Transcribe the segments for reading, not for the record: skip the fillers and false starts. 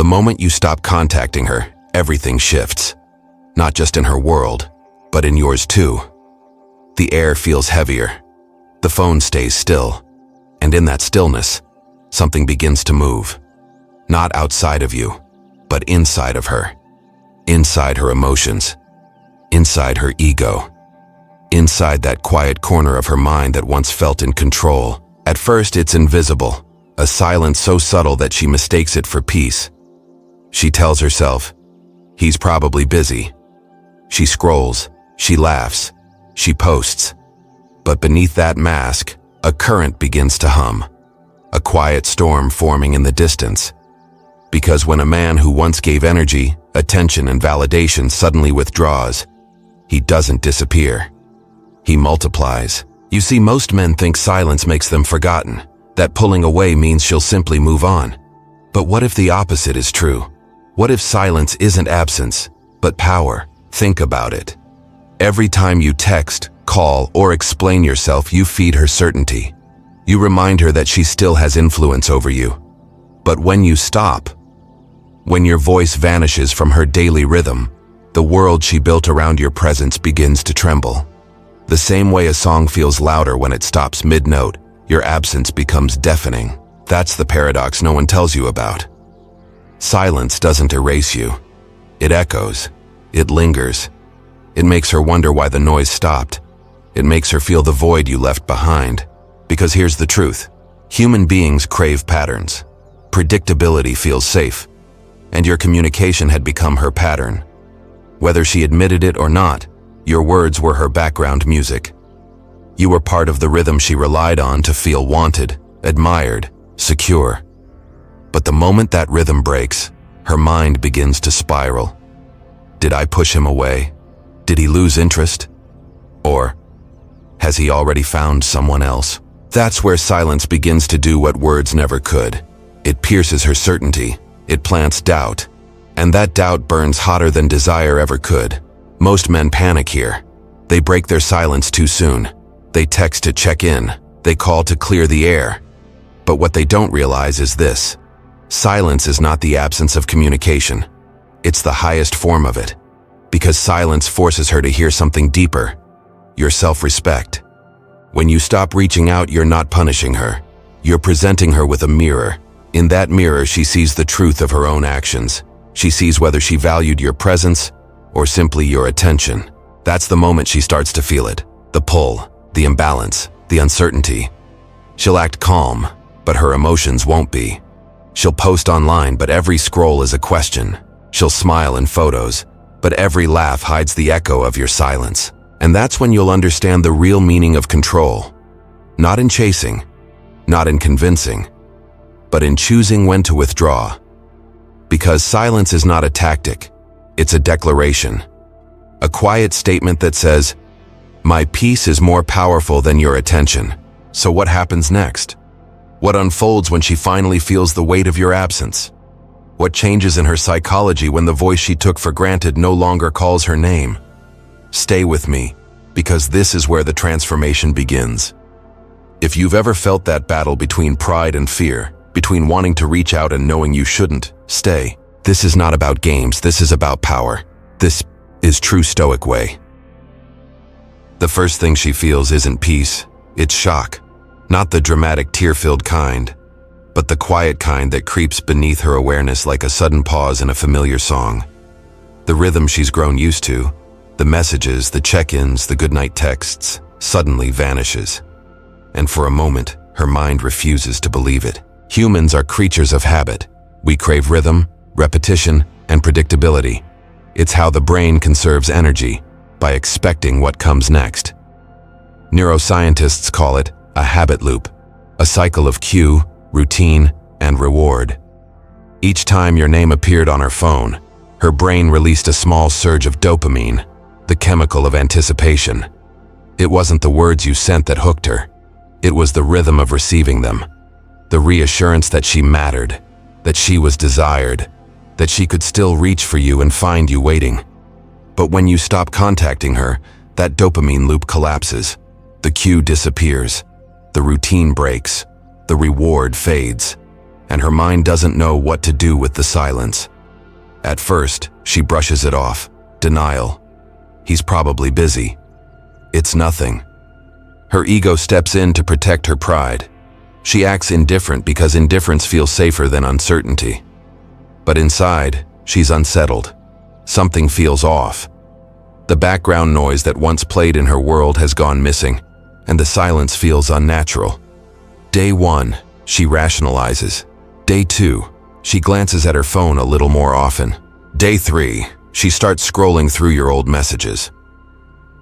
The moment you stop contacting her, everything shifts. Not just in her world, but in yours too. The air feels heavier. The phone stays still. And in that stillness, something begins to move. Not outside of you, but inside of her. Inside her emotions. Inside her ego. Inside that quiet corner of her mind that once felt in control. At first, it's invisible, a silence so subtle that she mistakes it for peace. She tells herself, he's probably busy. She scrolls, she laughs, she posts. But beneath that mask, a current begins to hum, a quiet storm forming in the distance. Because when a man who once gave energy, attention, and validation suddenly withdraws, he doesn't disappear. He multiplies. You see, most men think silence makes them forgotten, that pulling away means she'll simply move on. But what if the opposite is true? What if silence isn't absence, but power? Think about it. Every time you text, call, or explain yourself, you feed her certainty. You remind her that she still has influence over you. But when you stop, when your voice vanishes from her daily rhythm, the world she built around your presence begins to tremble. The same way a song feels louder when it stops mid-note, your absence becomes deafening. That's the paradox no one tells you about. Silence doesn't erase you. It echoes. It lingers. It makes her wonder why the noise stopped. It makes her feel the void you left behind. Because here's the truth. Human beings crave patterns. Predictability feels safe. And your communication had become her pattern. Whether she admitted it or not, your words were her background music. You were part of the rhythm she relied on to feel wanted, admired, secure. But the moment that rhythm breaks, her mind begins to spiral. Did I push him away? Did he lose interest? Or has he already found someone else? That's where silence begins to do what words never could. It pierces her certainty. It plants doubt. And that doubt burns hotter than desire ever could. Most men panic here. They break their silence too soon. They text to check in. They call to clear the air. But what they don't realize is this. Silence is not the absence of communication. It's the highest form of it. Because silence forces her to hear something deeper. Your self-respect. When you stop reaching out, you're not punishing her. You're presenting her with a mirror. In that mirror, she sees the truth of her own actions. She sees whether she valued your presence or simply your attention. That's the moment she starts to feel it. The pull, the imbalance, the uncertainty. She'll act calm, but her emotions won't be. She'll post online, but every scroll is a question. She'll smile in photos, but every laugh hides the echo of your silence. And that's when you'll understand the real meaning of control. Not in chasing, not in convincing, but in choosing when to withdraw. Because silence is not a tactic, it's a declaration. A quiet statement that says, my peace is more powerful than your attention. So what happens next? What unfolds when she finally feels the weight of your absence? What changes in her psychology when the voice she took for granted no longer calls her name? Stay with me, because this is where the transformation begins. If you've ever felt that battle between pride and fear, between wanting to reach out and knowing you shouldn't, stay. This is not about games, this is about power. This is true Stoic way. The first thing she feels isn't peace, it's shock. Not the dramatic tear-filled kind, but the quiet kind that creeps beneath her awareness like a sudden pause in a familiar song. The rhythm she's grown used to, the messages, the check-ins, the goodnight texts, suddenly vanishes. And for a moment, her mind refuses to believe it. Humans are creatures of habit. We crave rhythm, repetition, and predictability. It's how the brain conserves energy, by expecting what comes next. Neuroscientists call it a habit loop, a cycle of cue, routine, and reward. Each time your name appeared on her phone, her brain released a small surge of dopamine, the chemical of anticipation. It wasn't the words you sent that hooked her. It was the rhythm of receiving them. The reassurance that she mattered, that she was desired, that she could still reach for you and find you waiting. But when you stop contacting her, that dopamine loop collapses. The cue disappears. The routine breaks. The reward fades. and her mind doesn't know what to do with the silence. At first, she brushes it off. Denial. He's probably busy. It's nothing. Her ego steps in to protect her pride. She acts indifferent because indifference feels safer than uncertainty. But inside, she's unsettled. Something feels off. The background noise that once played in her world has gone missing, and the silence feels unnatural. Day 1, she rationalizes. Day 2, she glances at her phone a little more often. Day 3, she starts scrolling through your old messages.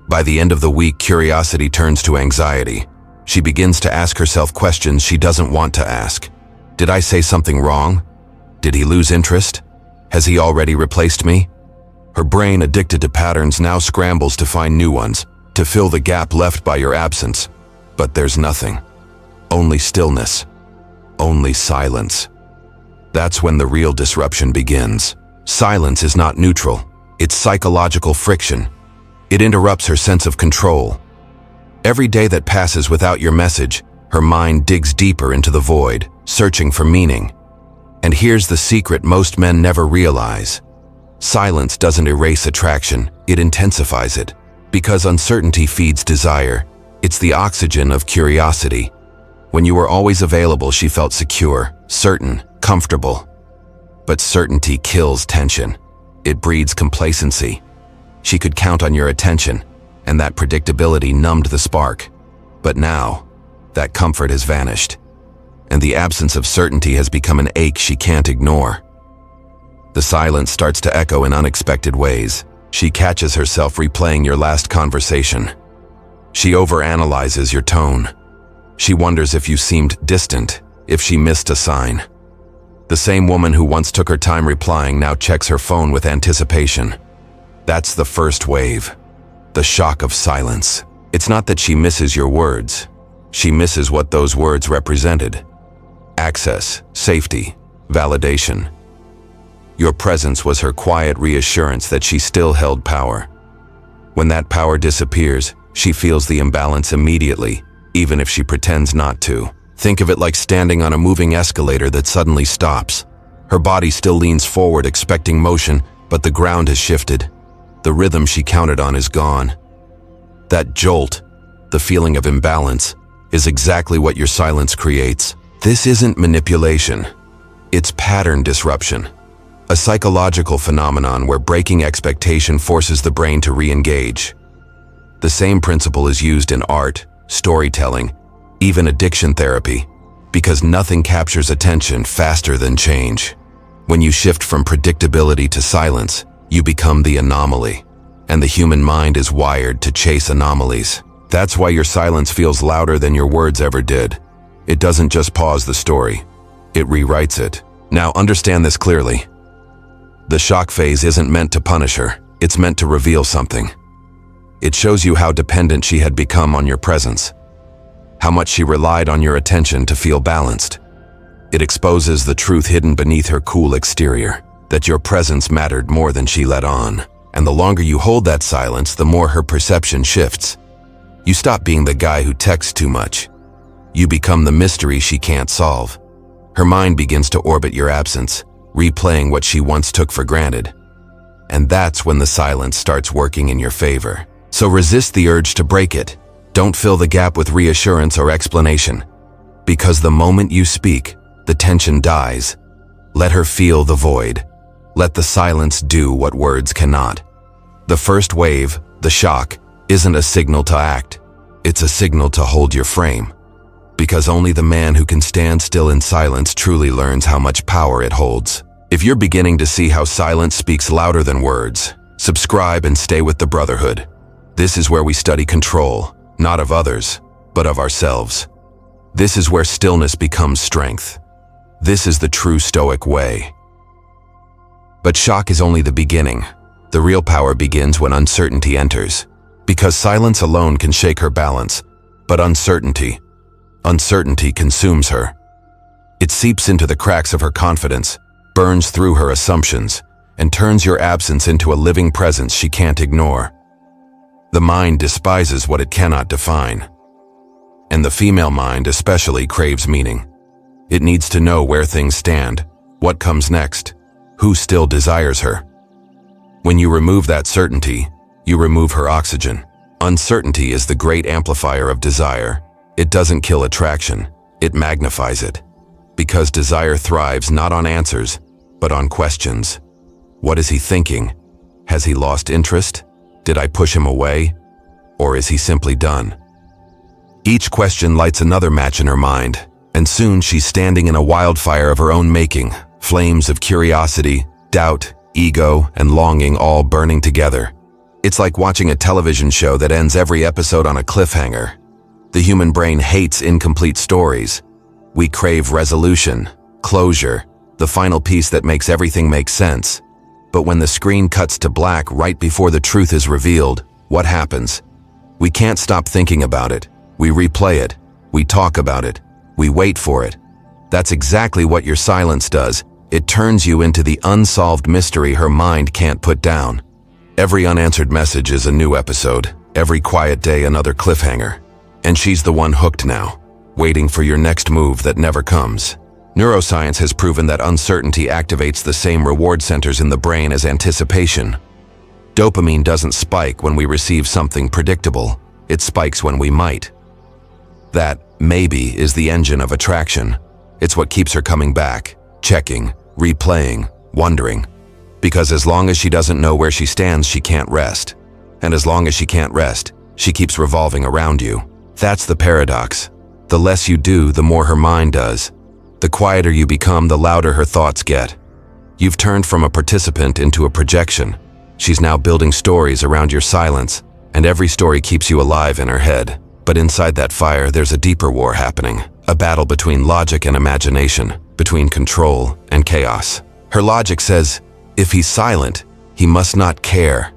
By the end of the week, curiosity turns to anxiety. She begins to ask herself questions she doesn't want to ask. Did I say something wrong? Did he lose interest? Has he already replaced me? Her brain, addicted to patterns, now scrambles to find new ones, to fill the gap left by your absence. But there's nothing. Only stillness. Only silence. That's when the real disruption begins. Silence is not neutral. It's psychological friction. It interrupts her sense of control. Every day that passes without your message, her mind digs deeper into the void, searching for meaning. And here's the secret most men never realize. Silence doesn't erase attraction, it intensifies it. Because uncertainty feeds desire. It's the oxygen of curiosity. When you were always available, she felt secure, certain, comfortable. But certainty kills tension. It breeds complacency. She could count on your attention, and that predictability numbed the spark. But now, that comfort has vanished, and the absence of certainty has become an ache she can't ignore. The silence starts to echo in unexpected ways. She catches herself replaying your last conversation. She overanalyzes your tone. She wonders if you seemed distant, if she missed a sign. The same woman who once took her time replying now checks her phone with anticipation. That's the first wave. The shock of silence. It's not that she misses your words. She misses what those words represented. Access, safety, validation. Your presence was her quiet reassurance that she still held power. When that power disappears, she feels the imbalance immediately, even if she pretends not to. Think of it like standing on a moving escalator that suddenly stops. Her body still leans forward, expecting motion, but the ground has shifted. The rhythm she counted on is gone. That jolt, the feeling of imbalance, is exactly what your silence creates. This isn't manipulation. It's pattern disruption. A psychological phenomenon where breaking expectation forces the brain to re-engage. The same principle is used in art, storytelling, even addiction therapy, because nothing captures attention faster than change. When you shift from predictability to silence, you become the anomaly, and the human mind is wired to chase anomalies. That's why your silence feels louder than your words ever did. It doesn't just pause the story, it rewrites it. Now understand this clearly. The shock phase isn't meant to punish her, it's meant to reveal something. It shows you how dependent she had become on your presence, how much she relied on your attention to feel balanced. It exposes the truth hidden beneath her cool exterior, that your presence mattered more than she let on. And the longer you hold that silence, the more her perception shifts. You stop being the guy who texts too much. You become the mystery she can't solve. Her mind begins to orbit your absence, replaying what she once took for granted. And that's when the silence starts working in your favor. So resist the urge to break it. Don't fill the gap with reassurance or explanation. Because the moment you speak, the tension dies. Let her feel the void. Let the silence do what words cannot. The first wave, the shock, isn't a signal to act. It's a signal to hold your frame. Because only the man who can stand still in silence truly learns how much power it holds. If you're beginning to see how silence speaks louder than words, subscribe and stay with the Brotherhood. This is where we study control, not of others, but of ourselves. This is where stillness becomes strength. This is the true Stoic way. But shock is only the beginning. The real power begins when uncertainty enters. Because silence alone can shake her balance, but uncertainty consumes her. It seeps into the cracks of her confidence, burns through her assumptions, and turns your absence into a living presence she can't ignore. The mind despises what it cannot define. And the female mind especially craves meaning. It needs to know where things stand, what comes next, who still desires her. When you remove that certainty, you remove her oxygen. Uncertainty is the great amplifier of desire. It doesn't kill attraction, it magnifies it. Because desire thrives not on answers, but on questions. What is he thinking? Has he lost interest? Did I push him away? Or is he simply done? Each question lights another match in her mind, and soon she's standing in a wildfire of her own making, flames of curiosity, doubt, ego, and longing all burning together. It's like watching a television show that ends every episode on a cliffhanger. The human brain hates incomplete stories. We crave resolution, closure, the final piece that makes everything make sense. But when the screen cuts to black right before the truth is revealed, what happens? We can't stop thinking about it. We replay it. We talk about it. We wait for it. That's exactly what your silence does. It turns you into the unsolved mystery her mind can't put down. Every unanswered message is a new episode. Every quiet day another cliffhanger. And she's the one hooked now, waiting for your next move that never comes. Neuroscience has proven that uncertainty activates the same reward centers in the brain as anticipation. Dopamine doesn't spike when we receive something predictable. It spikes when we might. That maybe is the engine of attraction. It's what keeps her coming back, checking, replaying, wondering. Because as long as she doesn't know where she stands, she can't rest. And as long as she can't rest, she keeps revolving around you. That's the paradox. The less you do, the more her mind does. The quieter you become, the louder her thoughts get. You've turned from a participant into a projection. She's now building stories around your silence, and every story keeps you alive in her head. But inside that fire, there's a deeper war happening. A battle between logic and imagination, between control and chaos. Her logic says, if he's silent, he must not care.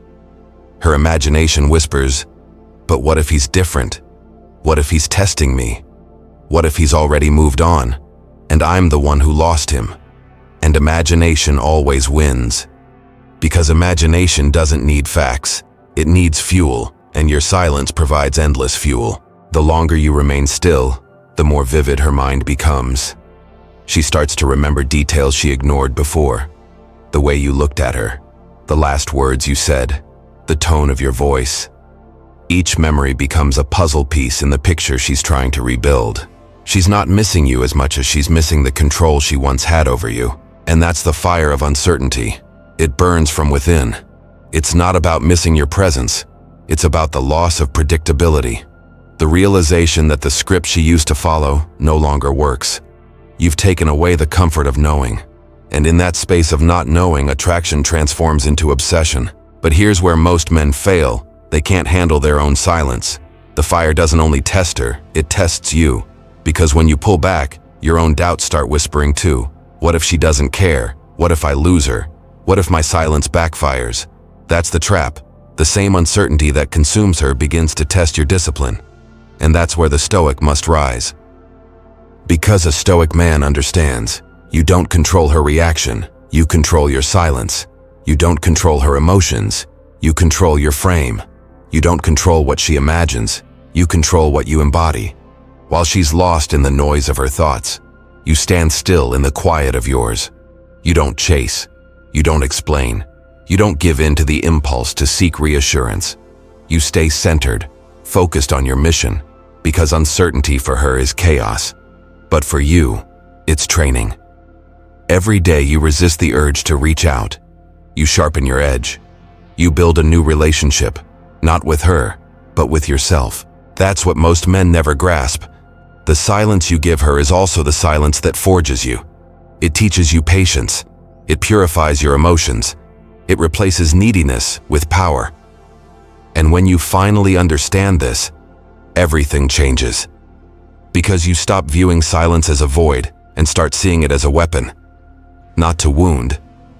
Her imagination whispers, but what if he's different? What if he's testing me? What if he's already moved on, and I'm the one who lost him? And imagination always wins. Because imagination doesn't need facts, it needs fuel, and your silence provides endless fuel. The longer you remain still, the more vivid her mind becomes. She starts to remember details she ignored before. The way you looked at her, the last words you said, the tone of your voice. Each memory becomes a puzzle piece in the picture she's trying to rebuild. She's not missing you as much as she's missing the control she once had over you. And that's the fire of uncertainty. It burns from within. It's not about missing your presence. It's about the loss of predictability. The realization that the script she used to follow no longer works. You've taken away the comfort of knowing. And in that space of not knowing, attraction transforms into obsession. But here's where most men fail. They can't handle their own silence. The fire doesn't only test her, it tests you. Because when you pull back, your own doubts start whispering too. What if she doesn't care? What if I lose her? What if my silence backfires? That's the trap. The same uncertainty that consumes her begins to test your discipline. And that's where the Stoic must rise. Because a Stoic man understands, you don't control her reaction, you control your silence. You don't control her emotions, you control your frame. You don't control what she imagines, you control what you embody. While she's lost in the noise of her thoughts, you stand still in the quiet of yours. You don't chase, you don't explain, you don't give in to the impulse to seek reassurance. You stay centered, focused on your mission, because uncertainty for her is chaos. But for you, it's training. Every day you resist the urge to reach out. You sharpen your edge. You build a new relationship, not with her, but with yourself. That's what most men never grasp. The silence you give her is also the silence that forges you. It teaches you patience. It purifies your emotions. It replaces neediness with power. And when you finally understand this, everything changes. Because you stop viewing silence as a void and start seeing it as a weapon. Not to wound,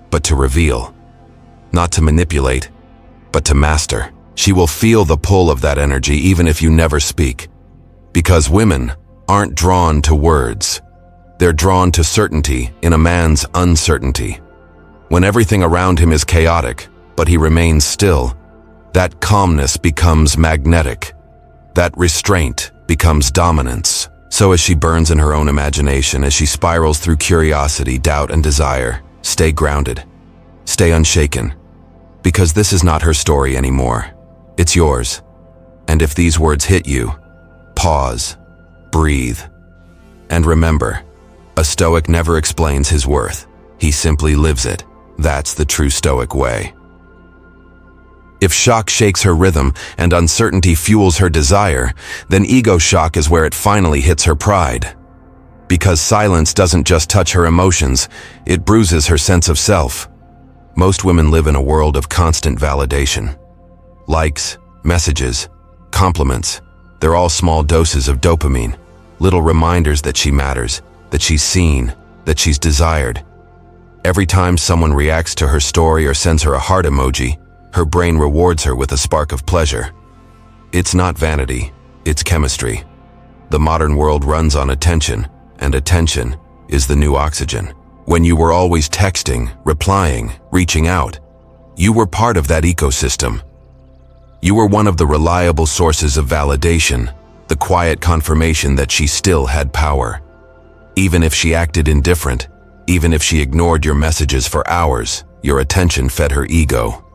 but to reveal. Not to manipulate, but to master. She will feel the pull of that energy even if you never speak. Because women aren't drawn to words. They're drawn to certainty in a man's uncertainty. When everything around him is chaotic, but he remains still, that calmness becomes magnetic. That restraint becomes dominance. So as she burns in her own imagination, as she spirals through curiosity, doubt, and desire, stay grounded. Stay unshaken. Because this is not her story anymore. It's yours. And if these words hit you, pause, breathe, and remember, a Stoic never explains his worth. He simply lives it. That's the true Stoic way. If shock shakes her rhythm and uncertainty fuels her desire, then ego shock is where it finally hits her pride. Because silence doesn't just touch her emotions, it bruises her sense of self. Most women live in a world of constant validation. Likes, messages, compliments, they're all small doses of dopamine, little reminders that she matters, that she's seen, that she's desired. Every time someone reacts to her story or sends her a heart emoji, her brain rewards her with a spark of pleasure. It's not vanity, it's chemistry. The modern world runs on attention, and attention is the new oxygen. When you were always texting, replying, reaching out, you were part of that ecosystem. You were one of the reliable sources of validation, the quiet confirmation that she still had power. Even if she acted indifferent, even if she ignored your messages for hours, your attention fed her ego.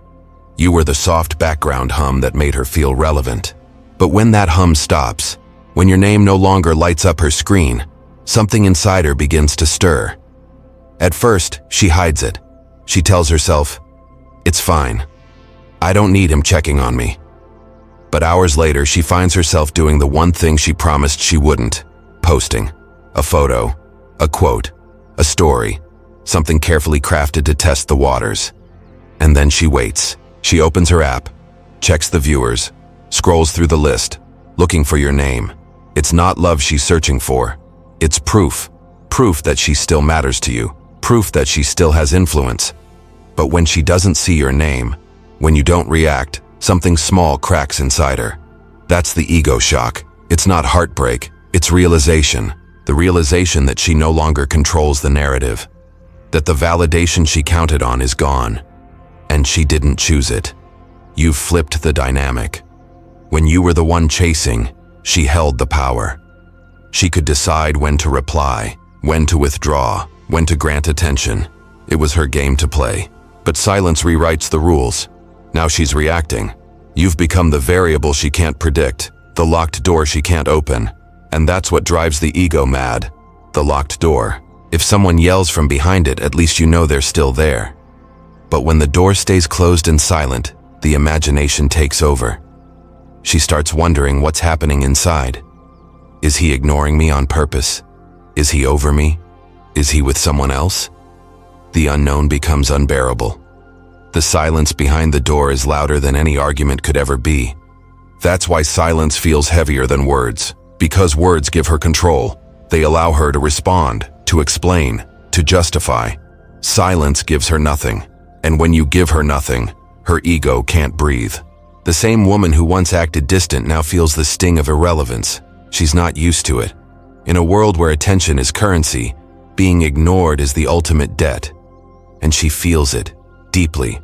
You were the soft background hum that made her feel relevant. But when that hum stops, when your name no longer lights up her screen, something inside her begins to stir. At first, she hides it. She tells herself, "It's fine. I don't need him checking on me." But hours later, she finds herself doing the one thing she promised she wouldn't: posting a photo, a quote, a story, something carefully crafted to test the waters. And then she waits. She opens her app, checks the viewers, scrolls through the list, looking for your name. It's not love she's searching for. It's proof. Proof that she still matters to you. Proof that she still has influence. But when she doesn't see your name, when you don't react, something small cracks inside her. That's the ego shock. It's not heartbreak, it's realization. The realization that she no longer controls the narrative. That the validation she counted on is gone. And she didn't choose it. You've flipped the dynamic. When you were the one chasing, she held the power. She could decide when to reply, when to withdraw, when to grant attention. It was her game to play. But silence rewrites the rules. Now she's reacting. You've become the variable she can't predict, the locked door she can't open. And that's what drives the ego mad. The locked door. If someone yells from behind it, at least you know they're still there. But when the door stays closed and silent, the imagination takes over. She starts wondering what's happening inside. Is he ignoring me on purpose? Is he over me? Is he with someone else? The unknown becomes unbearable. The silence behind the door is louder than any argument could ever be. That's why silence feels heavier than words. Because words give her control. They allow her to respond, to explain, to justify. Silence gives her nothing. And when you give her nothing, her ego can't breathe. The same woman who once acted distant now feels the sting of irrelevance. She's not used to it. In a world where attention is currency, being ignored is the ultimate debt. And she feels it, deeply.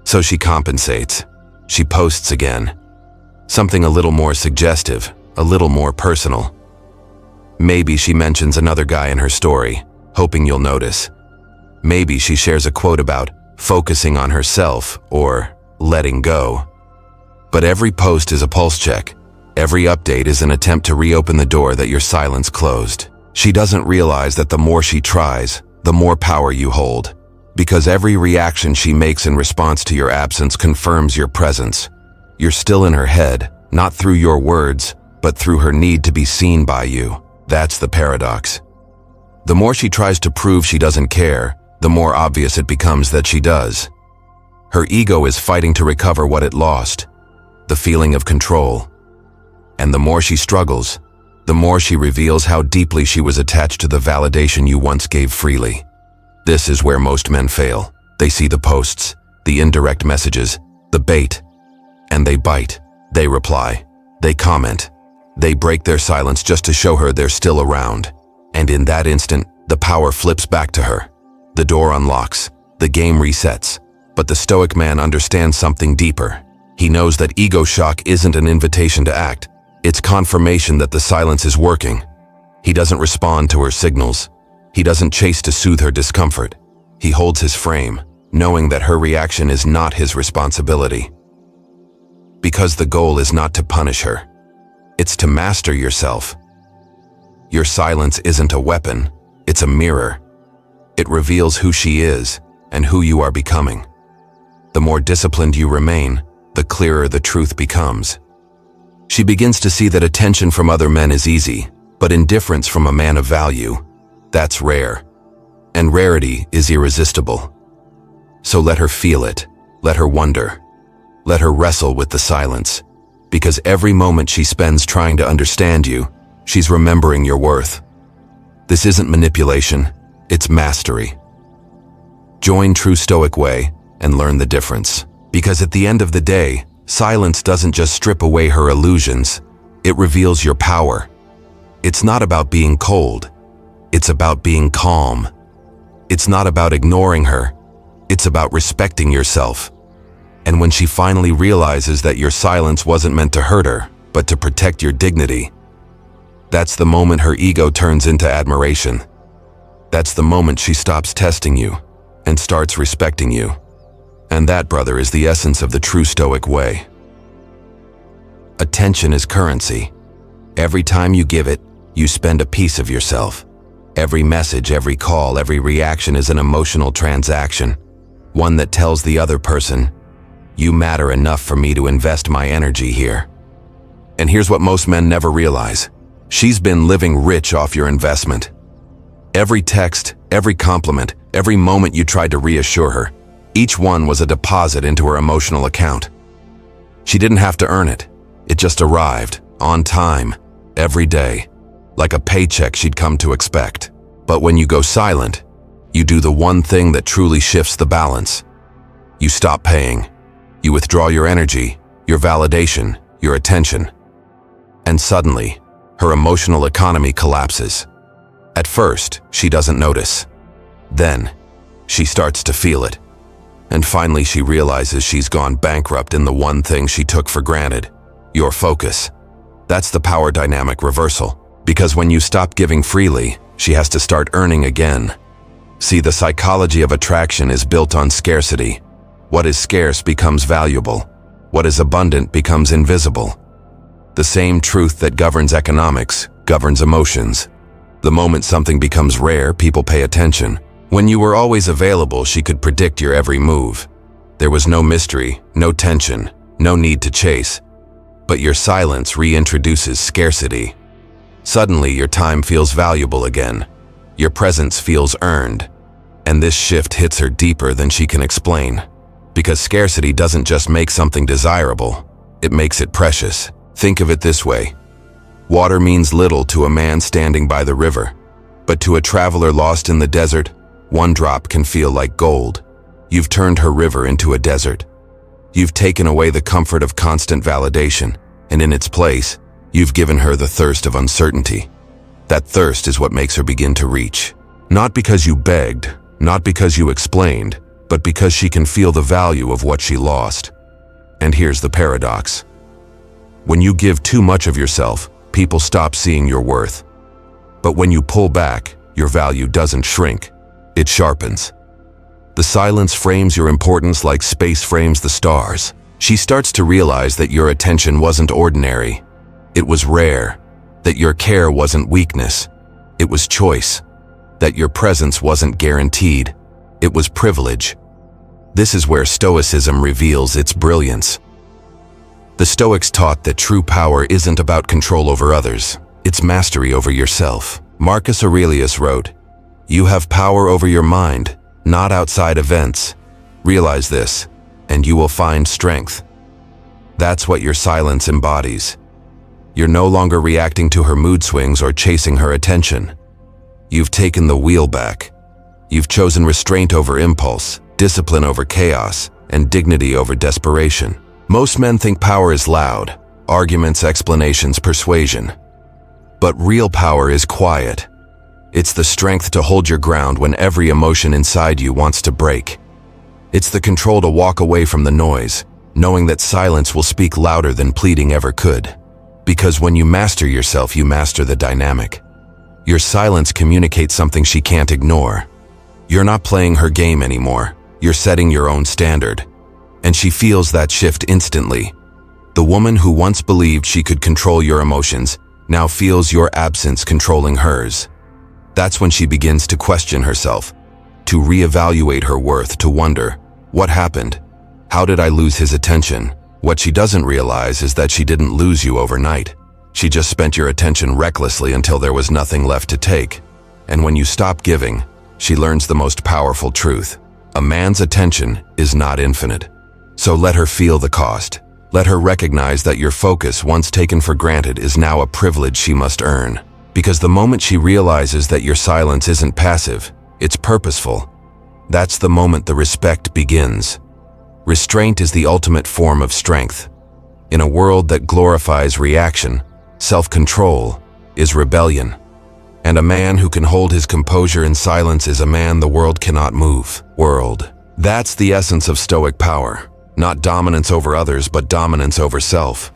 So she compensates. She posts again. Something a little more suggestive, a little more personal. Maybe she mentions another guy in her story, hoping you'll notice. Maybe she shares a quote about focusing on herself or letting go. But every post is a pulse check. Every update is an attempt to reopen the door that your silence closed. She doesn't realize that the more she tries, the more power you hold. Because every reaction she makes in response to your absence confirms your presence. You're still in her head, not through your words, but through her need to be seen by you. That's the paradox. The more she tries to prove she doesn't care, the more obvious it becomes that she does. Her ego is fighting to recover what it lost, the feeling of control. And the more she struggles, the more she reveals how deeply she was attached to the validation you once gave freely. This is where most men fail. They see the posts, the indirect messages, the bait, and they bite. They reply. They comment. They break their silence just to show her they're still around. And in that instant, the power flips back to her. The door unlocks. The game resets. But the Stoic man understands something deeper. He knows that ego shock isn't an invitation to act. It's confirmation that the silence is working. He doesn't respond to her signals. He doesn't chase to soothe her discomfort. He holds his frame, knowing that her reaction is not his responsibility. Because the goal is not to punish her. It's to master yourself. Your silence isn't a weapon, it's a mirror. It reveals who she is and who you are becoming. The more disciplined you remain, the clearer the truth becomes. She begins to see that attention from other men is easy, but indifference from a man of value, that's rare. And rarity is irresistible. So let her feel it, let her wonder, let her wrestle with the silence, because every moment she spends trying to understand you, she's remembering your worth. This isn't manipulation, it's mastery. Join True Stoic Way and learn the difference. Because at the end of the day, silence doesn't just strip away her illusions, it reveals your power. It's not about being cold, it's about being calm. It's not about ignoring her, it's about respecting yourself. And when she finally realizes that your silence wasn't meant to hurt her, but to protect your dignity, that's the moment her ego turns into admiration. That's the moment she stops testing you and starts respecting you. And that, brother, is the essence of the true Stoic way. Attention is currency. Every time you give it, you spend a piece of yourself. Every message, every call, every reaction is an emotional transaction. One that tells the other person, you matter enough for me to invest my energy here. And here's what most men never realize. She's been living rich off your investment. Every text, every compliment, every moment you tried to reassure her, each one was a deposit into her emotional account. She didn't have to earn it. It just arrived, on time, every day, like a paycheck she'd come to expect. But when you go silent, you do the one thing that truly shifts the balance. You stop paying. You withdraw your energy, your validation, your attention. And suddenly, her emotional economy collapses. At first, she doesn't notice. Then, she starts to feel it. And finally, she realizes she's gone bankrupt in the one thing she took for granted, your focus. That's the power dynamic reversal. Because when you stop giving freely, she has to start earning again. See, the psychology of attraction is built on scarcity. What is scarce becomes valuable. What is abundant becomes invisible. The same truth that governs economics governs emotions. The moment something becomes rare, people pay attention. When you were always available, she could predict your every move. There was no mystery, no tension, no need to chase. But your silence reintroduces scarcity. Suddenly, your time feels valuable again. Your presence feels earned. And this shift hits her deeper than she can explain. Because scarcity doesn't just make something desirable, it makes it precious. Think of it this way. Water means little to a man standing by the river. But to a traveler lost in the desert, one drop can feel like gold. You've turned her river into a desert. You've taken away the comfort of constant validation, and in its place, you've given her the thirst of uncertainty. That thirst is what makes her begin to reach. Not because you begged, not because you explained, but because she can feel the value of what she lost. And here's the paradox. When you give too much of yourself, people stop seeing your worth. But when you pull back, your value doesn't shrink, it sharpens. The silence frames your importance like space frames the stars. She starts to realize that your attention wasn't ordinary. It was rare. That your care wasn't weakness. It was choice. That your presence wasn't guaranteed. It was privilege. This is where Stoicism reveals its brilliance. The Stoics taught that true power isn't about control over others. It's mastery over yourself. Marcus Aurelius wrote, "You have power over your mind, not outside events. Realize this, and you will find strength." That's what your silence embodies. You're no longer reacting to her mood swings or chasing her attention. You've taken the wheel back. You've chosen restraint over impulse, discipline over chaos, and dignity over desperation. Most men think power is loud, arguments, explanations, persuasion. But real power is quiet. It's the strength to hold your ground when every emotion inside you wants to break. It's the control to walk away from the noise, knowing that silence will speak louder than pleading ever could. Because when you master yourself, you master the dynamic. Your silence communicates something she can't ignore. You're not playing her game anymore. You're setting your own standard. And she feels that shift instantly. The woman who once believed she could control your emotions now feels your absence controlling hers. That's when she begins to question herself, to reevaluate her worth, to wonder, what happened? How did I lose his attention? What she doesn't realize is that she didn't lose you overnight. She just spent your attention recklessly until there was nothing left to take. And when you stop giving, she learns the most powerful truth. A man's attention is not infinite. So let her feel the cost. Let her recognize that your focus, once taken for granted, is now a privilege she must earn. Because the moment she realizes that your silence isn't passive, it's purposeful, that's the moment the respect begins. Restraint is the ultimate form of strength. In a world that glorifies reaction, self-control is rebellion. And a man who can hold his composure in silence is a man the world cannot move. That's the essence of Stoic power. Not dominance over others, but dominance over self.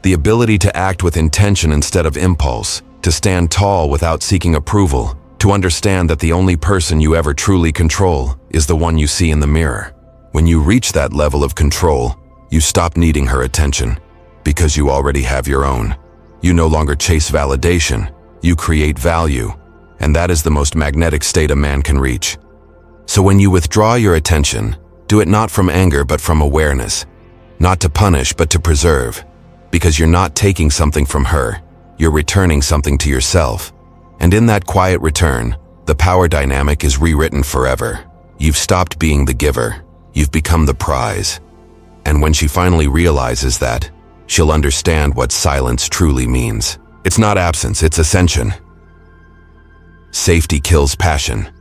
The ability to act with intention instead of impulse, to stand tall without seeking approval, to understand that the only person you ever truly control is the one you see in the mirror. When you reach that level of control, you stop needing her attention, because you already have your own. You no longer chase validation, you create value, and that is the most magnetic state a man can reach. So when you withdraw your attention, do it not from anger but from awareness, not to punish but to preserve, because you're not taking something from her, you're returning something to yourself. And in that quiet return, the power dynamic is rewritten forever. You've stopped being the giver, you've become the prize. And when she finally realizes that, she'll understand what silence truly means. It's not absence, it's ascension. Safety kills passion.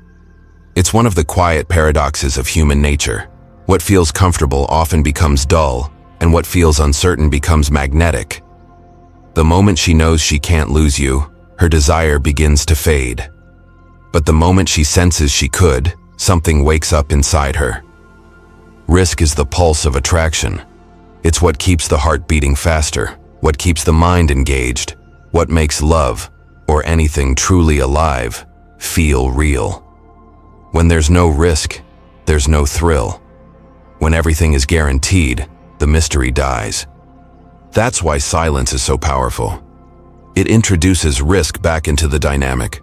It's one of the quiet paradoxes of human nature. What feels comfortable often becomes dull, and what feels uncertain becomes magnetic. The moment she knows she can't lose you, her desire begins to fade. But the moment she senses she could, something wakes up inside her. Risk is the pulse of attraction. It's what keeps the heart beating faster, what keeps the mind engaged, what makes love, or anything truly alive, feel real. When there's no risk, there's no thrill. When everything is guaranteed, the mystery dies. That's why silence is so powerful. It introduces risk back into the dynamic.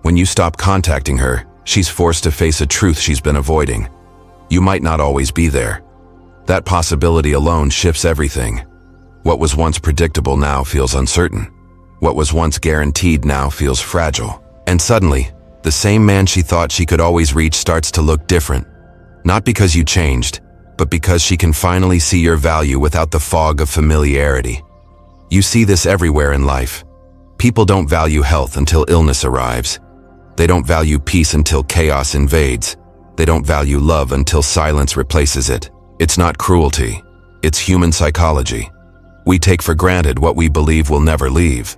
When you stop contacting her, she's forced to face a truth she's been avoiding. You might not always be there. That possibility alone shifts everything. What was once predictable now feels uncertain. What was once guaranteed now feels fragile. And suddenly, the same man she thought she could always reach starts to look different. Not because you changed, but because she can finally see your value without the fog of familiarity. You see this everywhere in life. People don't value health until illness arrives. They don't value peace until chaos invades. They don't value love until silence replaces it. It's not cruelty. It's human psychology. We take for granted what we believe will never leave.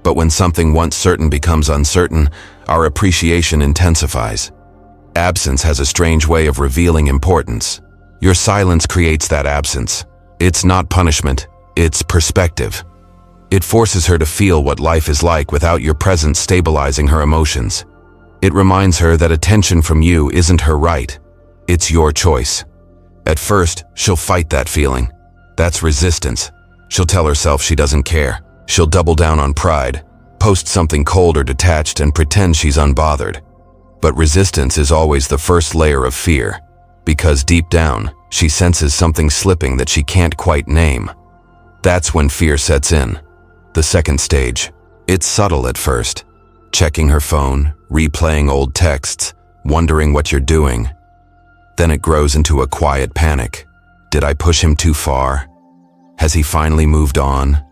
But when something once certain becomes uncertain, our appreciation intensifies. Absence has a strange way of revealing importance. Your silence creates that absence. It's not punishment, it's perspective. It forces her to feel what life is like without your presence stabilizing her emotions. It reminds her that attention from you isn't her right, it's your choice. At first, she'll fight that feeling. That's resistance. She'll tell herself she doesn't care. She'll double down on pride, post something cold or detached and pretend she's unbothered. But resistance is always the first layer of fear, because deep down, she senses something slipping that she can't quite name. That's when fear sets in. The second stage. It's subtle at first. Checking her phone, replaying old texts, wondering what you're doing. Then it grows into a quiet panic. Did I push him too far? Has he finally moved on?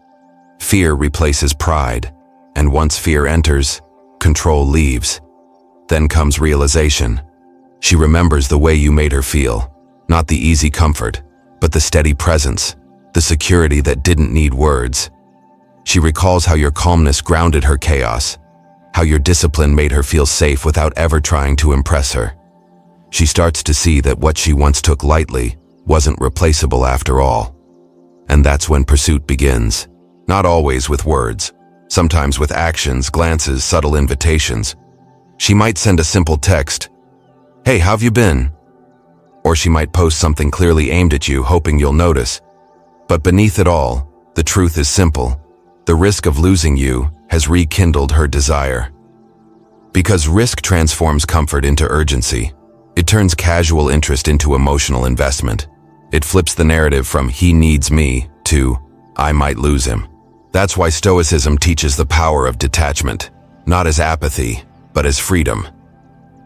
Fear replaces pride, and once fear enters, control leaves. Then comes realization. She remembers the way you made her feel, not the easy comfort, but the steady presence, the security that didn't need words. She recalls how your calmness grounded her chaos, how your discipline made her feel safe without ever trying to impress her. She starts to see that what she once took lightly wasn't replaceable after all. And that's when pursuit begins, not always with words, sometimes with actions, glances, subtle invitations. She might send a simple text, "Hey, how've you been?" Or she might post something clearly aimed at you, hoping you'll notice. But beneath it all, the truth is simple. The risk of losing you has rekindled her desire. Because risk transforms comfort into urgency. It turns casual interest into emotional investment. It flips the narrative from "he needs me" to "I might lose him." That's why Stoicism teaches the power of detachment, not as apathy, but as freedom.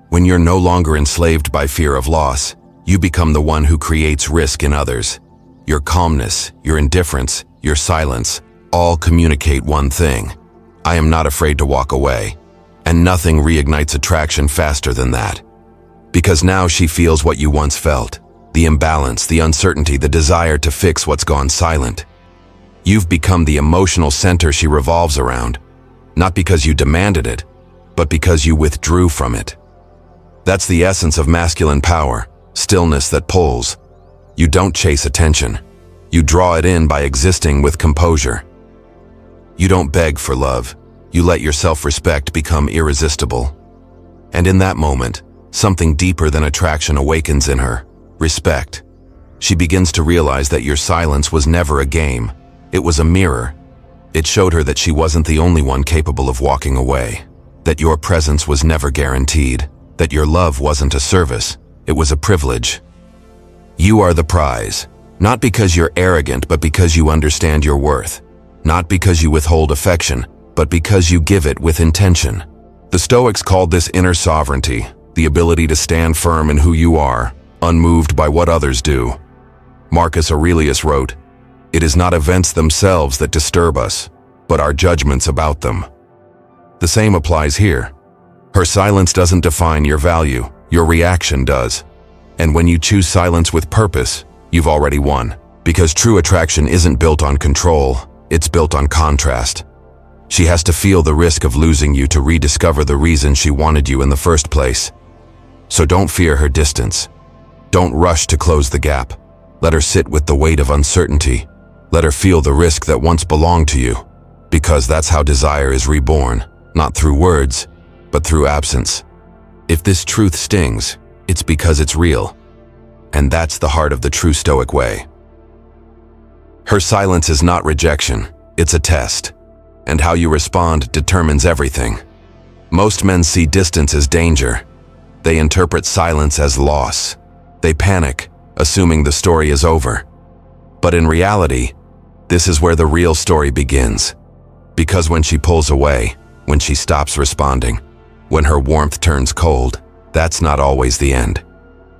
When you're no longer enslaved by fear of loss, you become the one who creates risk in others. Your calmness, your indifference, your silence, all communicate one thing: I am not afraid to walk away. And nothing reignites attraction faster than that. Because now she feels what you once felt: the imbalance, the uncertainty, the desire to fix what's gone silent. You've become the emotional center she revolves around, not because you demanded it, but because you withdrew from it. That's the essence of masculine power, stillness that pulls. You don't chase attention. You draw it in by existing with composure. You don't beg for love. You let your self-respect become irresistible. And in that moment, something deeper than attraction awakens in her: respect. She begins to realize that your silence was never a game. It was a mirror. It showed her that she wasn't the only one capable of walking away, that your presence was never guaranteed, that your love wasn't a service, it was a privilege. You are the prize, not because you're arrogant, but because you understand your worth. Not because you withhold affection, but because you give it with intention. The Stoics called this inner sovereignty, the ability to stand firm in who you are, unmoved by what others do. Marcus Aurelius wrote, "It is not events themselves that disturb us, but our judgments about them." The same applies here. Her silence doesn't define your value, your reaction does. And when you choose silence with purpose, you've already won. Because true attraction isn't built on control, it's built on contrast. She has to feel the risk of losing you to rediscover the reason she wanted you in the first place. So don't fear her distance. Don't rush to close the gap. Let her sit with the weight of uncertainty. Let her feel the risk that once belonged to you. Because that's how desire is reborn, not through words, but through absence. If this truth stings, it's because it's real. And that's the heart of the true Stoic way. Her silence is not rejection, it's a test. And how you respond determines everything. Most men see distance as danger. They interpret silence as loss. They panic, assuming the story is over. But in reality, this is where the real story begins. Because when she pulls away, when she stops responding, when her warmth turns cold, that's not always the end.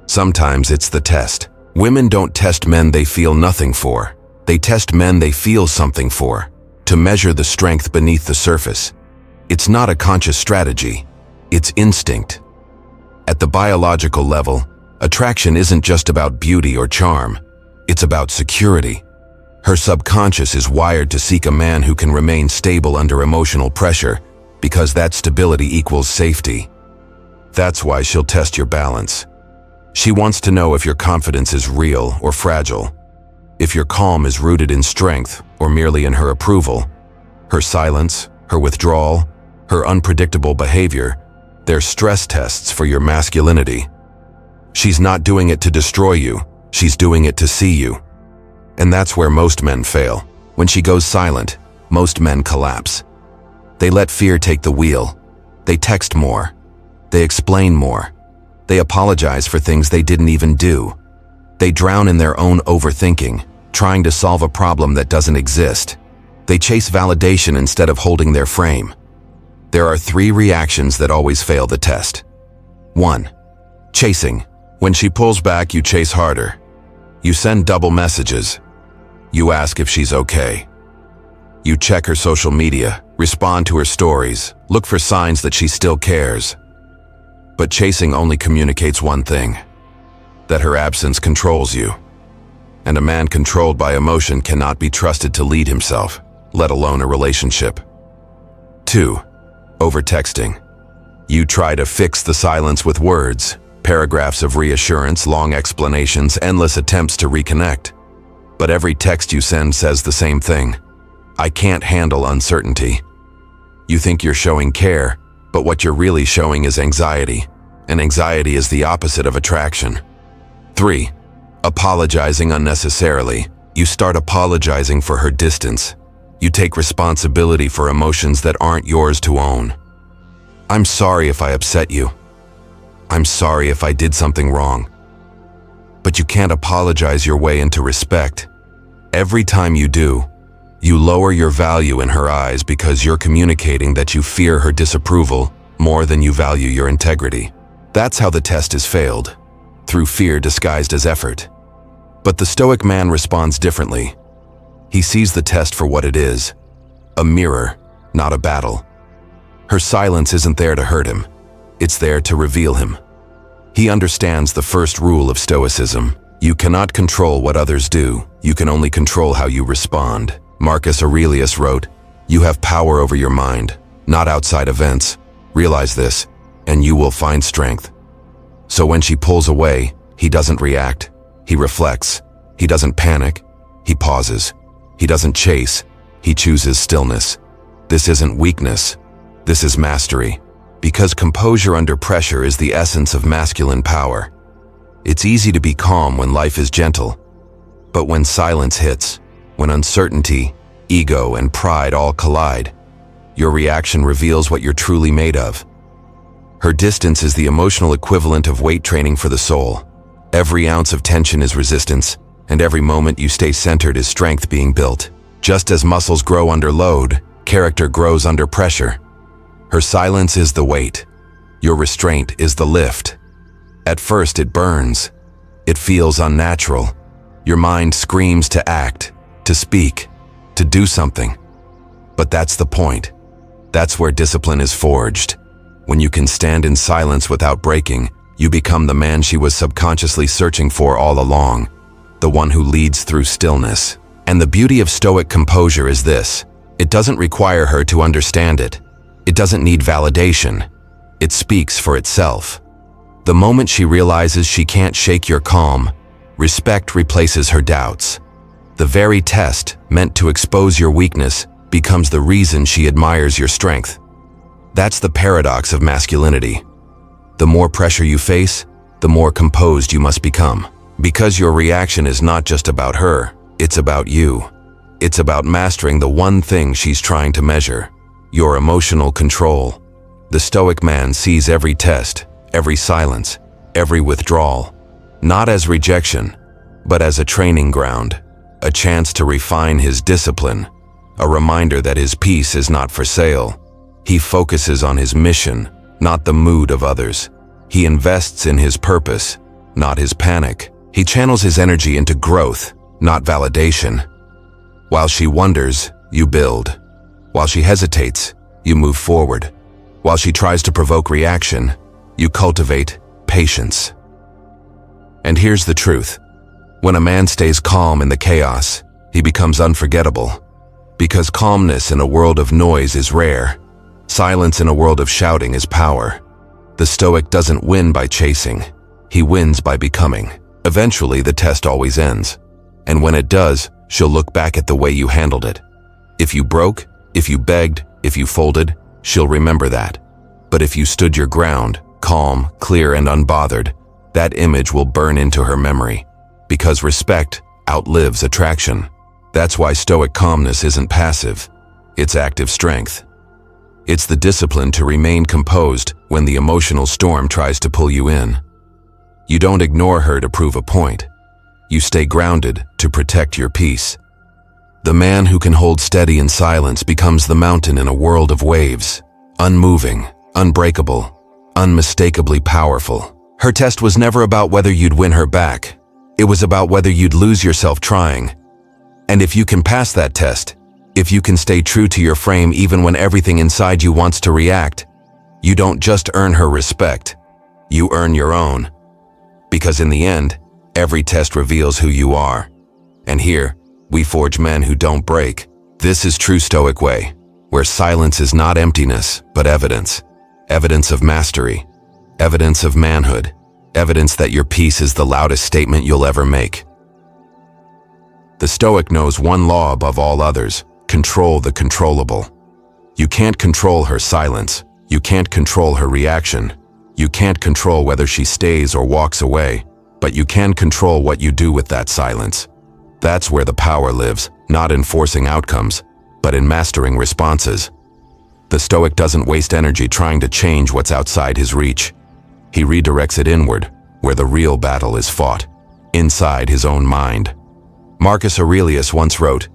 Sometimes it's the test. Women don't test men they feel nothing for. They test men they feel something for, to measure the strength beneath the surface. It's not a conscious strategy, it's instinct. At the biological level, attraction isn't just about beauty or charm, it's about security. Her subconscious is wired to seek a man who can remain stable under emotional pressure, because that stability equals safety. That's why she'll test your balance. She wants to know if your confidence is real or fragile, if your calm is rooted in strength or merely in her approval. Her silence, her withdrawal, her unpredictable behavior, they're stress tests for your masculinity. She's not doing it to destroy you, she's doing it to see you. And that's where most men fail. When she goes silent, most men collapse. They let fear take the wheel. They text more. They explain more. They apologize for things they didn't even do. They drown in their own overthinking, trying to solve a problem that doesn't exist. They chase validation instead of holding their frame. There are 3 reactions that always fail the test. 1. Chasing. When she pulls back, you chase harder. You send double messages. You ask if she's okay. You check her social media, respond to her stories, look for signs that she still cares. But chasing only communicates one thing: that her absence controls you. And a man controlled by emotion cannot be trusted to lead himself, let alone a relationship. 2. Overtexting. You try to fix the silence with words, paragraphs of reassurance, long explanations, endless attempts to reconnect. But every text you send says the same thing: I can't handle uncertainty. You think you're showing care, but what you're really showing is anxiety, and anxiety is the opposite of attraction. 3. Apologizing unnecessarily. You start apologizing for her distance. You take responsibility for emotions that aren't yours to own. I'm sorry if I upset you. I'm sorry if I did something wrong. But you can't apologize your way into respect. Every time you do, you lower your value in her eyes because you're communicating that you fear her disapproval more than you value your integrity. That's how the test is failed, through fear disguised as effort. But the Stoic man responds differently. He sees the test for what it is, a mirror, not a battle. Her silence isn't there to hurt him. It's there to reveal him. He understands the first rule of Stoicism. You cannot control what others do. You can only control how you respond. Marcus Aurelius wrote, "You have power over your mind, not outside events. Realize this, and you will find strength." So when she pulls away, he doesn't react. He reflects. He doesn't panic. He pauses. He doesn't chase. He chooses stillness. This isn't weakness. This is mastery. Because composure under pressure is the essence of masculine power. It's easy to be calm when life is gentle. But when silence hits, when uncertainty, ego, and pride all collide, your reaction reveals what you're truly made of. Her distance is the emotional equivalent of weight training for the soul. Every ounce of tension is resistance, and every moment you stay centered is strength being built. Just as muscles grow under load, character grows under pressure. Her silence is the weight. Your restraint is the lift. At first it burns. It feels unnatural. Your mind screams to act, to speak, to do something. But that's the point. That's where discipline is forged. When you can stand in silence without breaking, you become the man she was subconsciously searching for all along, the one who leads through stillness. And the beauty of Stoic composure is this: it doesn't require her to understand it. It doesn't need validation. It speaks for itself. The moment she realizes she can't shake your calm, respect replaces her doubts. The very test meant to expose your weakness becomes the reason she admires your strength. That's the paradox of masculinity. The more pressure you face, the more composed you must become. Because your reaction is not just about her, it's about you. It's about mastering the one thing she's trying to measure: your emotional control. The Stoic man sees every test, every silence, every withdrawal, not as rejection, but as a training ground, a chance to refine his discipline, a reminder that his peace is not for sale. He focuses on his mission, not the mood of others. He invests in his purpose, not his panic. He channels his energy into growth, not validation. While she wonders, you build. While she hesitates, you move forward. While she tries to provoke reaction, you cultivate patience. And here's the truth. When a man stays calm in the chaos, he becomes unforgettable. Because calmness in a world of noise is rare. Silence in a world of shouting is power. The Stoic doesn't win by chasing. He wins by becoming. Eventually, the test always ends. And when it does, she'll look back at the way you handled it. If you broke, if you begged, if you folded, she'll remember that. But if you stood your ground, calm, clear, and unbothered, that image will burn into her memory. Because respect outlives attraction. That's why Stoic calmness isn't passive. It's active strength. It's the discipline to remain composed when the emotional storm tries to pull you in. You don't ignore her to prove a point. You stay grounded to protect your peace. The man who can hold steady in silence becomes the mountain in a world of waves, unmoving, unbreakable, unmistakably powerful. Her test was never about whether you'd win her back. It was about whether you'd lose yourself trying. And if you can pass that test, if you can stay true to your frame even when everything inside you wants to react, you don't just earn her respect, you earn your own. Because in the end, every test reveals who you are. And here, we forge men who don't break. This is true Stoic way, where silence is not emptiness, but evidence. Evidence of mastery. Evidence of manhood. Evidence that your peace is the loudest statement you'll ever make. The Stoic knows one law above all others: control the controllable. You can't control her silence. You can't control her reaction. You can't control whether she stays or walks away, but you can control what you do with that silence. That's where the power lives, not in forcing outcomes, but in mastering responses. The Stoic doesn't waste energy trying to change what's outside his reach. He redirects it inward, where the real battle is fought, inside his own mind. Marcus Aurelius once wrote,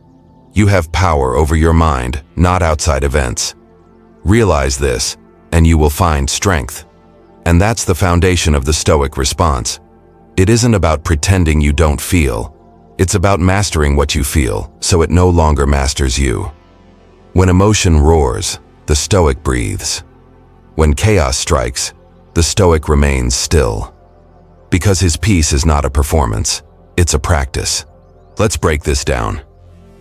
"You have power over your mind, not outside events. Realize this, and you will find strength." And that's the foundation of the Stoic response. It isn't about pretending you don't feel. It's about mastering what you feel, so it no longer masters you. When emotion roars, the Stoic breathes. When chaos strikes, the Stoic remains still. Because his peace is not a performance, it's a practice. Let's break this down.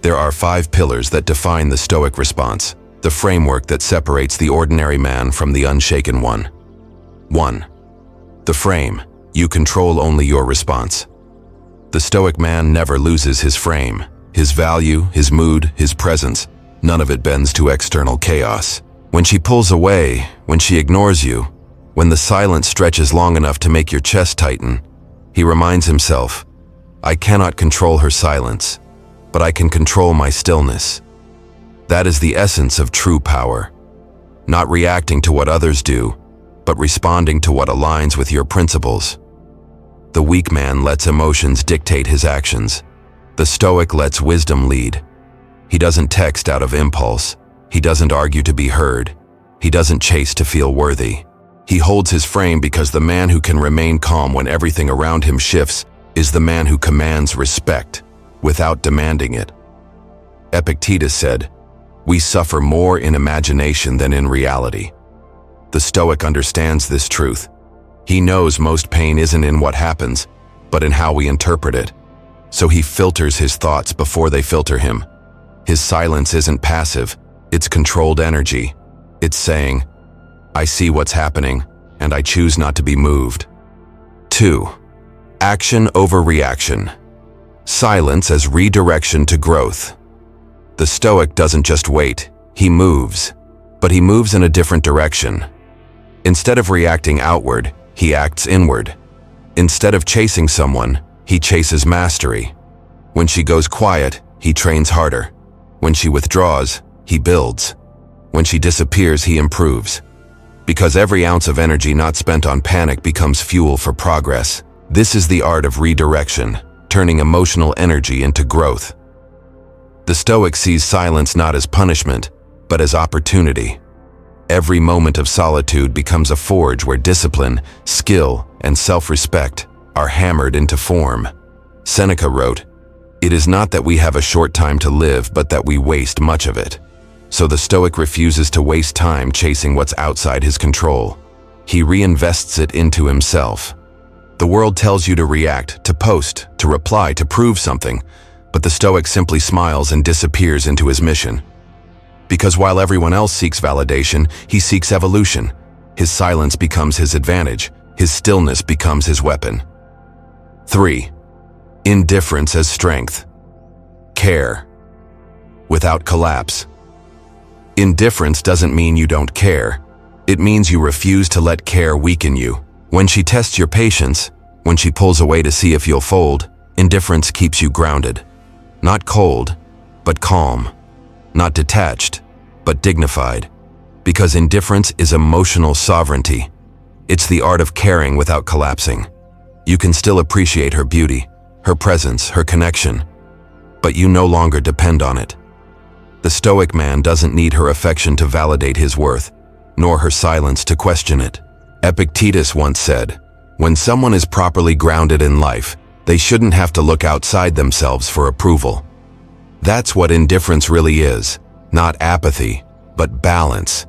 There are 5 pillars that define the Stoic response, the framework that separates the ordinary man from the unshaken one. 1. The frame. You control only your response. The Stoic man never loses his frame, his value, his mood, his presence. None of it bends to external chaos. When she pulls away, when she ignores you, when the silence stretches long enough to make your chest tighten, he reminds himself, "I cannot control her silence, but I can control my stillness." That is the essence of true power. Not reacting to what others do, but responding to what aligns with your principles. The weak man lets emotions dictate his actions. The Stoic lets wisdom lead. He doesn't text out of impulse. He doesn't argue to be heard. He doesn't chase to feel worthy. He holds his frame because the man who can remain calm when everything around him shifts is the man who commands respect without demanding it. Epictetus said, "We suffer more in imagination than in reality." The Stoic understands this truth. He knows most pain isn't in what happens, but in how we interpret it. So he filters his thoughts before they filter him. His silence isn't passive, it's controlled energy. It's saying, "I see what's happening, and I choose not to be moved." 2. Action over reaction. Silence as redirection to growth. The Stoic doesn't just wait, he moves. But he moves in a different direction. Instead of reacting outward, he acts inward. Instead of chasing someone, he chases mastery. When she goes quiet, he trains harder. When she withdraws, he builds. When she disappears, he improves. Because every ounce of energy not spent on panic becomes fuel for progress. This is the art of redirection, turning emotional energy into growth. The Stoic sees silence not as punishment, but as opportunity. Every moment of solitude becomes a forge where discipline, skill, and self-respect are hammered into form. Seneca wrote, "It is not that we have a short time to live, but that we waste much of it." So the Stoic refuses to waste time chasing what's outside his control. He reinvests it into himself. The world tells you to react, to post, to reply, to prove something, but the Stoic simply smiles and disappears into his mission. Because while everyone else seeks validation, he seeks evolution. His silence becomes his advantage. His stillness becomes his weapon. 3. Indifference as strength. Care. Without collapse. Indifference doesn't mean you don't care. It means you refuse to let care weaken you. When she tests your patience, when she pulls away to see if you'll fold, indifference keeps you grounded. Not cold, but calm. Not detached, but dignified. Because indifference is emotional sovereignty. It's the art of caring without collapsing. You can still appreciate her beauty, her presence, her connection, but you no longer depend on it. The Stoic man doesn't need her affection to validate his worth, nor her silence to question it. Epictetus once said, "When someone is properly grounded in life, they shouldn't have to look outside themselves for approval." That's what indifference really is, not apathy, but balance.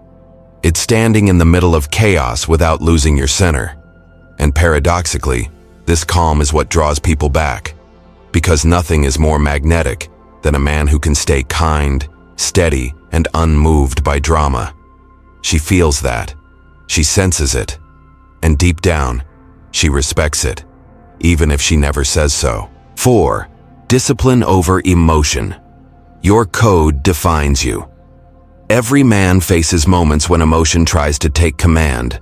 It's standing in the middle of chaos without losing your center. And paradoxically, this calm is what draws people back, because nothing is more magnetic than a man who can stay kind, steady, and unmoved by drama. She feels that. She senses it. And deep down, she respects it, even if she never says so. 4. Discipline over emotion. Your code defines you. Every man faces moments when emotion tries to take command.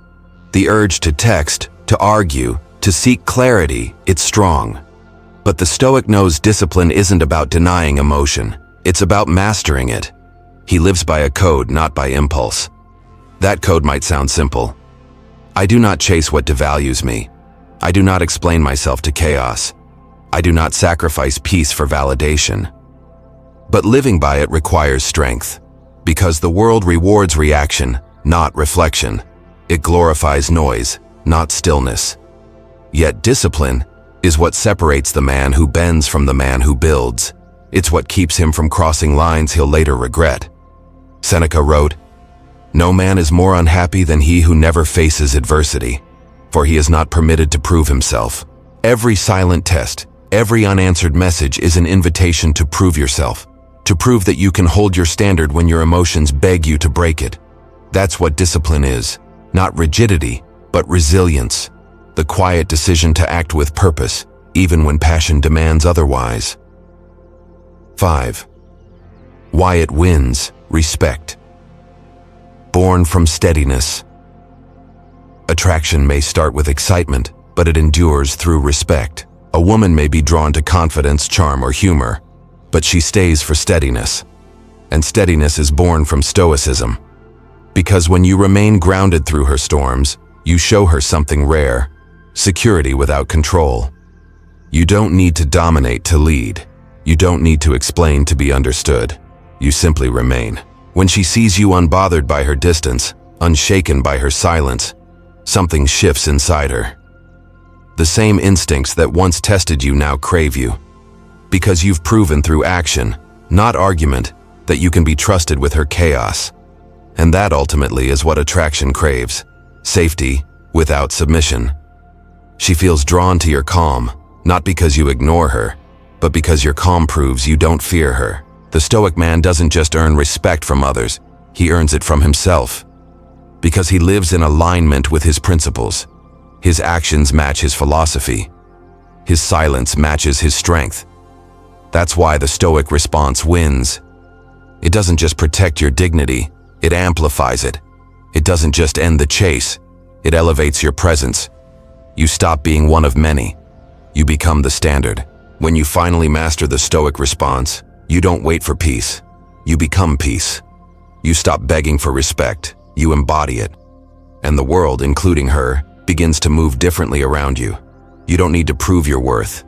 The urge to text, to argue, to seek clarity, it's strong. But the Stoic knows discipline isn't about denying emotion. It's about mastering it. He lives by a code, not by impulse. That code might sound simple. I do not chase what devalues me. I do not explain myself to chaos. I do not sacrifice peace for validation. But living by it requires strength, because the world rewards reaction, not reflection. It glorifies noise, not stillness. Yet discipline is what separates the man who bends from the man who builds. It's what keeps him from crossing lines he'll later regret. Seneca wrote, "No man is more unhappy than he who never faces adversity, for he is not permitted to prove himself." Every silent test, every unanswered message is an invitation to prove yourself, to prove that you can hold your standard when your emotions beg you to break it. That's what discipline is, not rigidity, but resilience, the quiet decision to act with purpose, even when passion demands otherwise. 5. Why it wins, respect. Born from steadiness. Attraction may start with excitement, but it endures through respect. A woman may be drawn to confidence, charm, or humor, but she stays for steadiness. And steadiness is born from Stoicism. Because when you remain grounded through her storms, you show her something rare: security without control. You don't need to dominate to lead. You don't need to explain to be understood. You simply remain. When she sees you unbothered by her distance, unshaken by her silence, something shifts inside her. The same instincts that once tested you now crave you. Because you've proven through action, not argument, that you can be trusted with her chaos. And that ultimately is what attraction craves: safety without submission. She feels drawn to your calm, not because you ignore her, but because your calm proves you don't fear her. The Stoic man doesn't just earn respect from others, he earns it from himself. Because he lives in alignment with his principles. His actions match his philosophy. His silence matches his strength. That's why the Stoic response wins. It doesn't just protect your dignity, it amplifies it. It doesn't just end the chase, it elevates your presence. You stop being one of many. You become the standard. When you finally master the Stoic response, you don't wait for peace. You become peace. You stop begging for respect. You embody it. And the world, including her, begins to move differently around you. You don't need to prove your worth.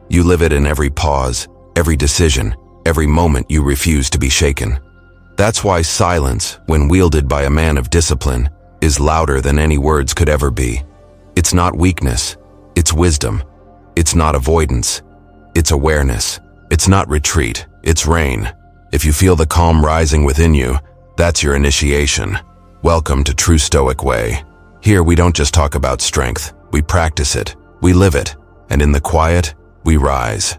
You live it in every pause, every decision, every moment you refuse to be shaken. That's why silence, when wielded by a man of discipline, is louder than any words could ever be. It's not weakness, it's wisdom. It's not avoidance, it's awareness. It's not retreat, it's rain. If you feel the calm rising within you, that's your initiation. Welcome to True Stoic Way. Here we don't just talk about strength, we practice it, we live it, and in the quiet, we rise.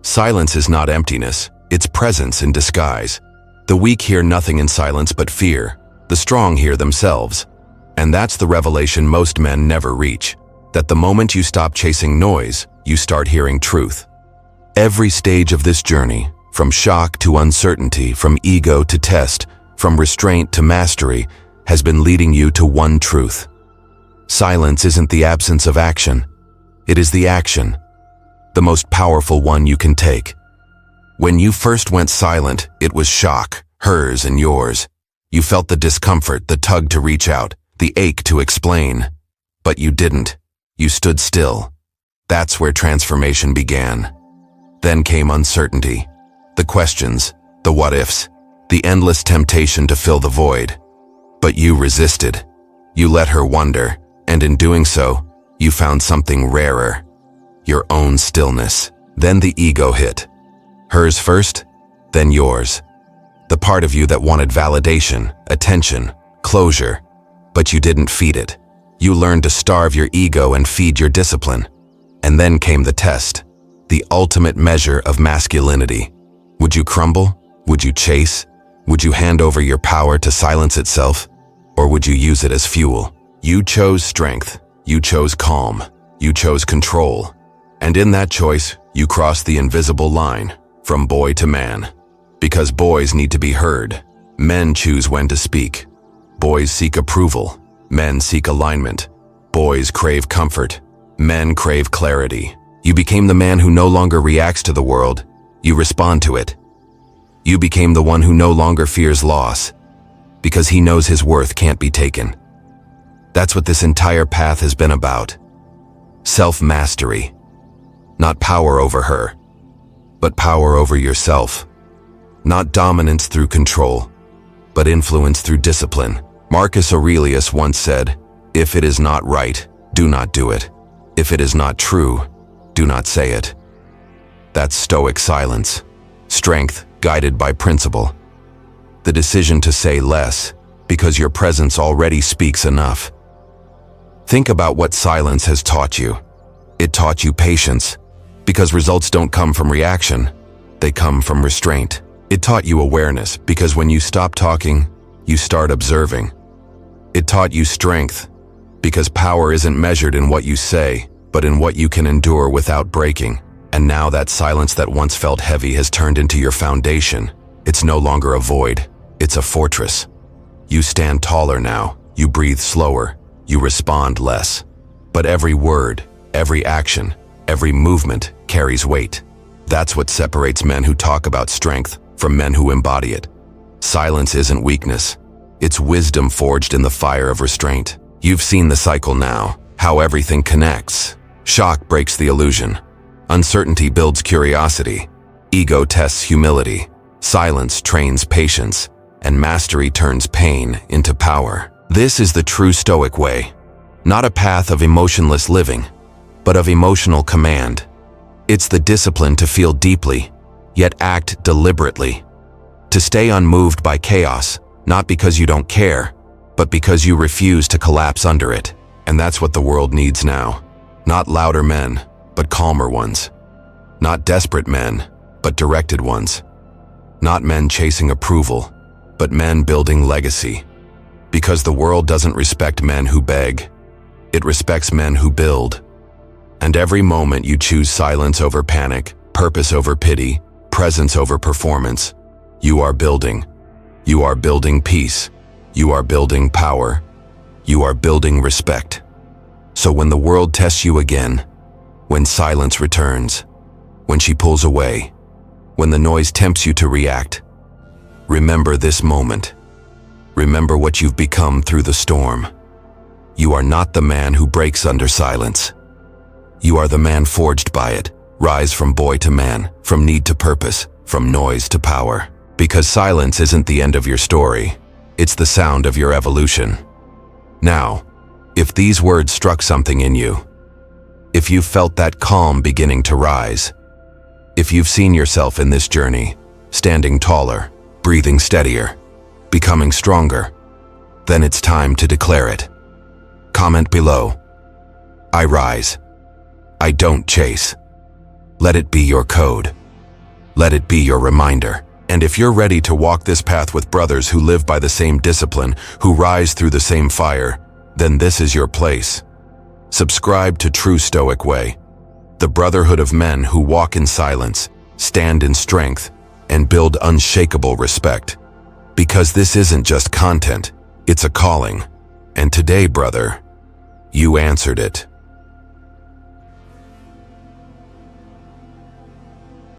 Silence is not emptiness, it's presence in disguise. The weak hear nothing in silence but fear. The strong hear themselves. And that's the revelation most men never reach. That the moment you stop chasing noise, you start hearing truth. Every stage of this journey, from shock to uncertainty, from ego to test, from restraint to mastery, has been leading you to one truth. Silence isn't the absence of action. It is the action, the most powerful one you can take. When you first went silent, it was shock, hers and yours. You felt the discomfort, the tug to reach out, the ache to explain. But you didn't. You stood still. That's where transformation began. Then came uncertainty, the questions, the what-ifs, the endless temptation to fill the void. But you resisted. You let her wonder, and in doing so, you found something rarer. Your own stillness. Then the ego hit. Hers first, then yours. The part of you that wanted validation, attention, closure, but you didn't feed it. You learned to starve your ego and feed your discipline. And then came the test, the ultimate measure of masculinity. Would you crumble? Would you chase? Would you hand over your power to silence itself? Or would you use it as fuel? You chose strength. You chose calm. You chose control. And in that choice, you crossed the invisible line, from boy to man. Because boys need to be heard. Men choose when to speak. Boys seek approval. Men seek alignment. Boys crave comfort. Men crave clarity. You became the man who no longer reacts to the world. You respond to it. You became the one who no longer fears loss, because he knows his worth can't be taken. That's what this entire path has been about. Self-mastery. Not power over her, but power over yourself. Not dominance through control, but influence through discipline. Marcus Aurelius once said, "If it is not right, do not do it. If it is not true, do not say it." That's Stoic silence. Strength guided by principle. The decision to say less, because your presence already speaks enough. Think about what silence has taught you. It taught you patience, because results don't come from reaction, they come from restraint. It taught you awareness, because when you stop talking, you start observing. It taught you strength, because power isn't measured in what you say, but in what you can endure without breaking. And now that silence that once felt heavy has turned into your foundation. It's no longer a void, it's a fortress. You stand taller now, you breathe slower, you respond less. But every word, every action, every movement carries weight. That's what separates men who talk about strength from men who embody it. Silence isn't weakness, it's wisdom forged in the fire of restraint. You've seen the cycle now, how everything connects. Shock breaks the illusion. Uncertainty builds curiosity. Ego tests humility. Silence trains patience. And mastery turns pain into power. This is the true Stoic way. Not a path of emotionless living, but of emotional command. It's the discipline to feel deeply, yet act deliberately. To stay unmoved by chaos, not because you don't care, but because you refuse to collapse under it. And that's what the world needs now. Not louder men, but calmer ones. Not desperate men, but directed ones. Not men chasing approval, but men building legacy. Because the world doesn't respect men who beg. It respects men who build. And every moment you choose silence over panic, purpose over pity, presence over performance, you are building. You are building peace. You are building power. You are building respect. So when the world tests you again, when silence returns, when she pulls away, when the noise tempts you to react, remember this moment. Remember what you've become through the storm. You are not the man who breaks under silence. You are the man forged by it. Rise from boy to man, from need to purpose, from noise to power. Because silence isn't the end of your story. It's the sound of your evolution. Now, if these words struck something in you, if you've felt that calm beginning to rise, if you've seen yourself in this journey, standing taller, breathing steadier, becoming stronger, then it's time to declare it. Comment below. I rise. I don't chase. Let it be your code. Let it be your reminder. And if you're ready to walk this path with brothers who live by the same discipline, who rise through the same fire, then this is your place. Subscribe to True Stoic Way, the brotherhood of men who walk in silence, stand in strength, and build unshakable respect. Because this isn't just content, it's a calling. And today, brother, you answered it.